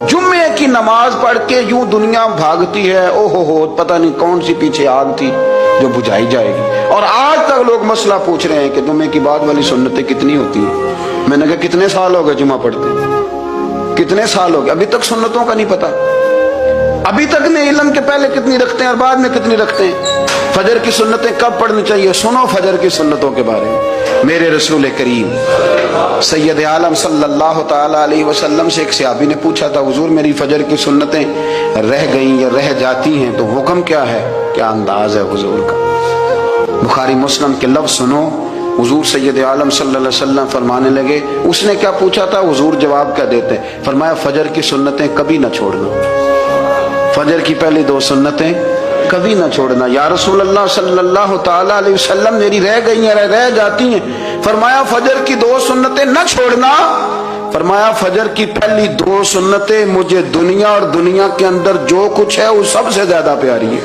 जुम्मे की नमाज पढ़ के यूं दुनिया भागती है, ओहो हो, पता नहीं कौन सी पीछे आग थी जो बुझाई जाएगी। और आज तक लोग मसला पूछ रहे हैं कि जुम्मे की बाद वाली सुन्नतें कितनी होती हैं। मैंने कहा कितने साल हो गए जुम्मा पढ़ते, कितने साल हो गए, अभी तक सुन्नतों का नहीं पता। अभी तक ने इल्म के पहले कितनी रखते हैं और बाद में कितनी रखते हैं। फजर की सुन्नतें कब पढ़नी चाहिए, सुनो फजर की सुन्नतों के बारे में। मेरे रसूल करीम सैयद आलम सल्लल्लाहु ताला अलैहि वसल्लम से एक सहाबी ने पूछा था, हुजूर मेरी फजर की सुन्नतें रह गईं या रह जाती हैं तो हुक्म क्या है, क्या अंदाज है हुजूर का। बुखारी मुस्लिम के लफ्ज़ सुनो, हुजूर सैयद आलम सल्लल्लाहु अलैहि वसल्लम फरमाने लगे, उसने क्या पूछा था, हुजूर जवाब क्या देते, फरमाया फजर की सुन्नतें कभी न छोड़ना, फजर की पहली दो सुन्नतें कभी ना छोड़ना। या रसूल अल्लाह सल्लल्लाहु ताला अलैहि वसल्लम मेरी रह गई हैं, रह जाती हैं। फरमाया फजर की दो सुन्नतें न छोड़ना, फरमाया फजर की पहली दो सुन्नतें मुझे दुनिया और दुनिया के अंदर जो कुछ है वो सबसे ज्यादा प्यारी है।